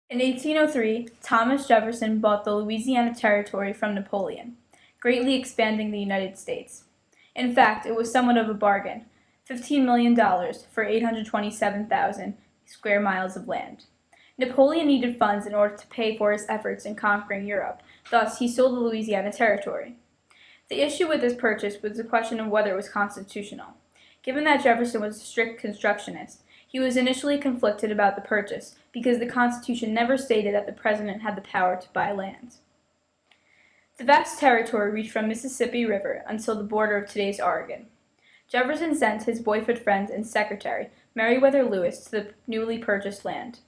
In 1803, Thomas Jefferson bought the Louisiana Territory from Napoleon, greatly expanding the United States. In fact, it was somewhat of a bargain, $15 million for 827,000 square miles of land. Napoleon needed funds in order to pay for his efforts in conquering Europe, thus he sold the Louisiana Territory. The issue with this purchase was the question of whether it was constitutional. Given that Jefferson was a strict constructionist, he was initially conflicted about the purchase because the Constitution never stated that the president had the power to buy land. The vast territory reached from Mississippi River until the border of today's Oregon. Jefferson sent his boyhood friend and secretary, Meriwether Lewis, to the newly purchased land.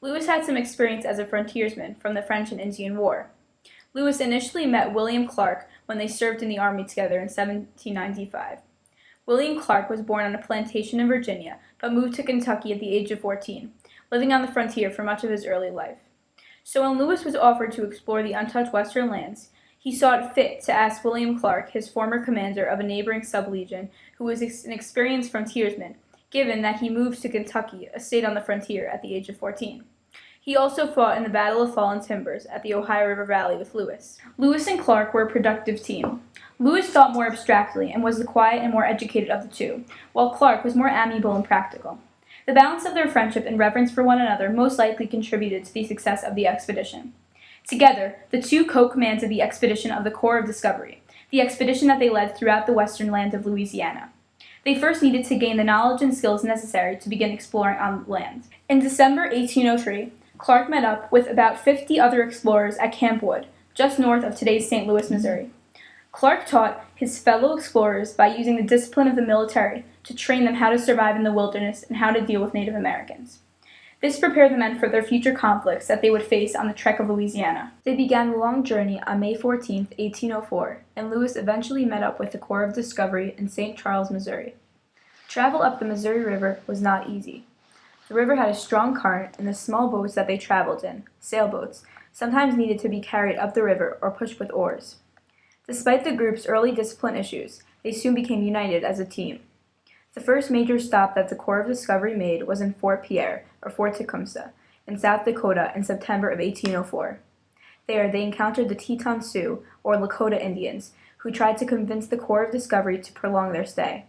Lewis had some experience as a frontiersman from the French and Indian War. Lewis initially met William Clark when they served in the army together in 1795. William Clark was born on a plantation in Virginia, but moved to Kentucky at the age of 14, living on the frontier for much of his early life. So when Lewis was offered to explore the untouched western lands, he saw it fit to ask William Clark, his former commander of a neighboring sublegion, who was an experienced frontiersman, given that he moved to Kentucky, a state on the frontier, at the age of 14. He also fought in the Battle of Fallen Timbers at the Ohio River Valley with Lewis. Lewis and Clark were a productive team. Lewis thought more abstractly and was the quiet and more educated of the two, while Clark was more amiable and practical. The balance of their friendship and reverence for one another most likely contributed to the success of the expedition. Together, the two co-commanded the expedition of the Corps of Discovery, the expedition that they led throughout the western land of Louisiana. They first needed to gain the knowledge and skills necessary to begin exploring on land. In December 1803, Clark met up with about 50 other explorers at Camp Wood, just north of today's St. Louis, Missouri. Clark taught his fellow explorers by using the discipline of the military to train them how to survive in the wilderness and how to deal with Native Americans. This prepared the men for their future conflicts that they would face on the trek of Louisiana. They began the long journey on May 14, 1804, and Lewis eventually met up with the Corps of Discovery in St. Charles, Missouri. Travel up the Missouri River was not easy. The river had a strong current, and the small boats that they traveled in, sailboats, sometimes needed to be carried up the river or pushed with oars. Despite the group's early discipline issues, they soon became united as a team. The first major stop that the Corps of Discovery made was in Fort Pierre, or Fort Tecumseh, in South Dakota in September of 1804. There, they encountered the Teton Sioux, or Lakota Indians, who tried to convince the Corps of Discovery to prolong their stay.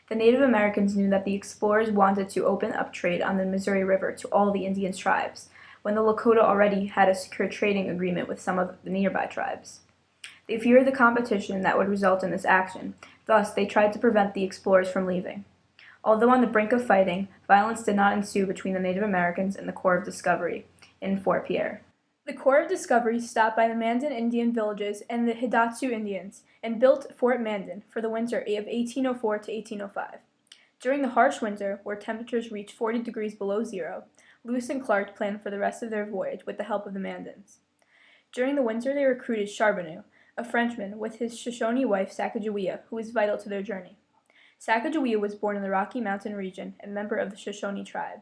The Native Americans knew that the explorers wanted to open up trade on the Missouri River to all the Indian tribes, when the Lakota already had a secure trading agreement with some of the nearby tribes. They feared the competition that would result in this action, thus they tried to prevent the explorers from leaving. Although on the brink of fighting, violence did not ensue between the Native Americans and the Corps of Discovery in Fort Pierre. The Corps of Discovery stopped by the Mandan Indian villages and the Hidatsu Indians and built Fort Mandan for the winter of 1804 to 1805. During the harsh winter, where temperatures reached 40 degrees below zero, Lewis and Clark planned for the rest of their voyage with the help of the Mandans. During the winter, they recruited Charbonneau, a Frenchman, with his Shoshone wife Sacagawea, who was vital to their journey. Sacagawea was born in the Rocky Mountain region and member of the Shoshone tribe.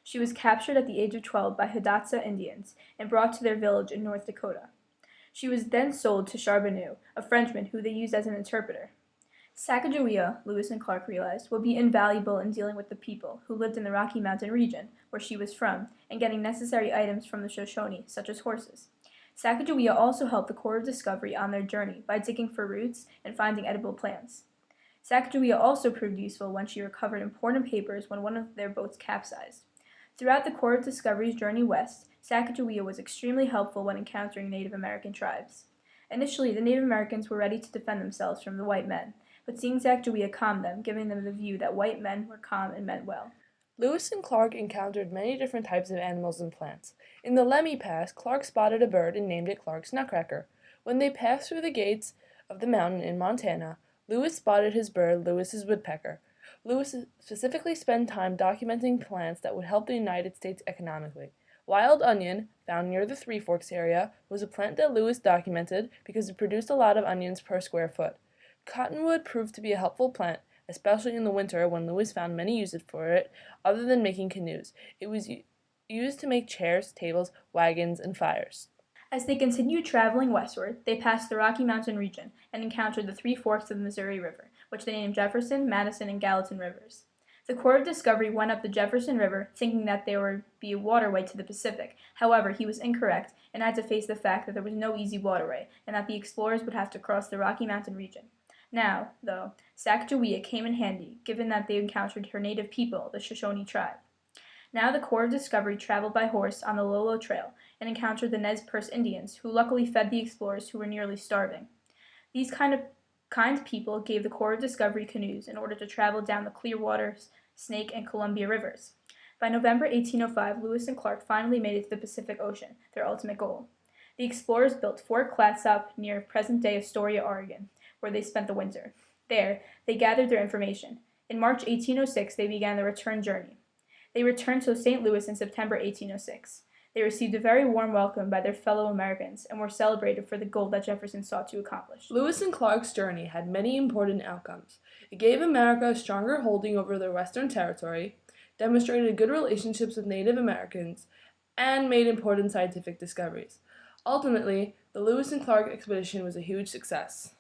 She was captured at the age of 12 by Hidatsa Indians and brought to their village in North Dakota. She was then sold to Charbonneau, a Frenchman who they used as an interpreter. Sacagawea, Lewis and Clark realized, would be invaluable in dealing with the people who lived in the Rocky Mountain region, where she was from, and getting necessary items from the Shoshone, such as horses. Sacagawea also helped the Corps of Discovery on their journey by digging for roots and finding edible plants. Sacagawea also proved useful when she recovered important papers when one of their boats capsized. Throughout the Corps of Discovery's journey west, Sacagawea was extremely helpful when encountering Native American tribes. Initially, the Native Americans were ready to defend themselves from the white men, but seeing Sacagawea calmed them, giving them the view that white men were calm and meant well. Lewis and Clark encountered many different types of animals and plants. In the Lemhi Pass, Clark spotted a bird and named it Clark's Nutcracker. When they passed through the gates of the mountain in Montana, Lewis spotted his bird, Lewis's woodpecker. Lewis specifically spent time documenting plants that would help the United States economically. Wild onion, found near the Three Forks area, was a plant that Lewis documented because it produced a lot of onions per square foot. Cottonwood proved to be a helpful plant, especially in the winter when Lewis found many uses for it other than making canoes. It was used to make chairs, tables, wagons, and fires. As they continued traveling westward, they passed the Rocky Mountain region and encountered the Three Forks of the Missouri River, which they named Jefferson, Madison, and Gallatin rivers. The Corps of Discovery went up the Jefferson River thinking that there would be a waterway to the Pacific. However, he was incorrect and had to face the fact that there was no easy waterway and that the explorers would have to cross the Rocky Mountain region. Now, though, Sacagawea came in handy, given that they encountered her native people, the Shoshone tribe. Now the Corps of Discovery traveled by horse on the Lolo Trail and encountered the Nez Perce Indians, who luckily fed the explorers who were nearly starving. These kind people gave the Corps of Discovery canoes in order to travel down the Clearwater, Snake, and Columbia rivers. By November 1805, Lewis and Clark finally made it to the Pacific Ocean, their ultimate goal. The explorers built Fort Clatsop near present-day Astoria, Oregon, where they spent the winter. There, they gathered their information. In March 1806, they began their return journey. They returned to St. Louis in September 1806. They received a very warm welcome by their fellow Americans and were celebrated for the goal that Jefferson sought to accomplish. Lewis and Clark's journey had many important outcomes. It gave America a stronger holding over their western territory, demonstrated good relationships with Native Americans, and made important scientific discoveries. Ultimately, the Lewis and Clark expedition was a huge success.